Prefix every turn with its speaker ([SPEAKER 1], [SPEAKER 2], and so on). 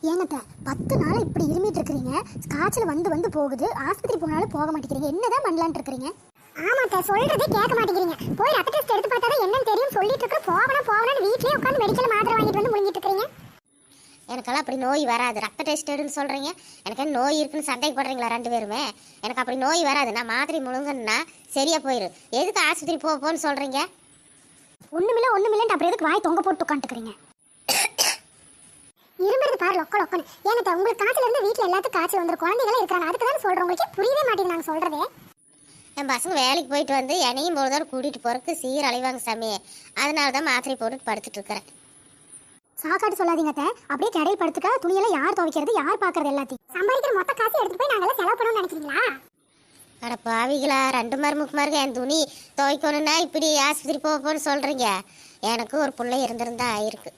[SPEAKER 1] ஏங்கத்த 10 நாள் இப்படி இருமிட்டு இருக்கிறீங்க, காய்ச்சல் வந்து வந்து போகுது, ஆஸ்பத்திரி போனாலும் போக மாட்டேங்கிறீங்க, என்னதான் பண்ணலான்னு இருக்கிறீங்க?
[SPEAKER 2] ஆமாத்த, சொல்றதே கேட்க மாட்டேங்கிறீங்க. போய் ரத்த டெஸ்ட் எடுத்து பார்த்தா தான் என்னன்னு தெரியும் சொல்லிட்டு இருக்க. போகணும்னு வீட்லயே உட்காந்து மெடிக்கல் மாத்திரை வாங்கிட்டு வந்து முழுங்கிட்டு இருக்கீங்க.
[SPEAKER 3] எனக்கெல்லாம் அப்படி நோய் வராது. ரத்த டெஸ்ட் எடுன்னு சொல்கிறீங்க, எனக்கு நோய் இருக்குன்னு சந்தேகப்படுறீங்களா ரெண்டு பேருமே? எனக்கு அப்படி நோய் வராது. நான் மாத்திரை முழுங்கன்னா சரியாக போயிடும். எதுக்கு ஆஸ்பத்திரி போன்னு சொல்கிறீங்க?
[SPEAKER 1] ஒண்ணுமில்லன்ட்டு அப்புறம் எதுக்கு வாய் தொங்க போட்டு உட்காந்துக்கிறீங்க?
[SPEAKER 2] இரும்புறது பாரு லொக்க லொக்கன்னு. ஏனத்த உங்களுக்கு காய்ச்சல் இருந்தா வீட்டுல எல்லாத்துக்கும் காய்ச்சல் வந்துடும். குழந்தைகளும் இருக்காங்க, அதுக்கு தான் சொல்றோம். உங்களுக்கு புரியவே மாட்டேங்குது நாங்க சொல்றதே.
[SPEAKER 3] என் பசங்க வேலைக்கு போயிட்டு வந்து என்னையும் பொழுதோடு கூட்டிகிட்டு போகிறதுக்கு அலைவாங்க சாமி. அதனால தான் மாத்திரை போட்டு படுத்துட்டு இருக்கிறேன்.
[SPEAKER 1] சாக்காட்டு சொல்லாதீங்க அத்தை. அப்படியே கடையில் படுத்துட்டா துணியெல்லாம் யார் துவைக்கிறது, யார் பார்க்கறது? எல்லாத்தையும்
[SPEAKER 2] சம்பாதிக்கிற மொத்த காசு எடுத்து போய் நாங்கெல்லாம் செலவு பண்ணணும்னு நினைக்கிறீங்களா?
[SPEAKER 3] அட பாவிகளா, 2 மருமருக்கு என் துணி துவைக்கணுன்னா இப்படி ஆஸ்பத்திரி போன்னு சொல்கிறீங்க. எனக்கு ஒரு பிள்ளை இருந்திருந்தா ஆயிருக்கு.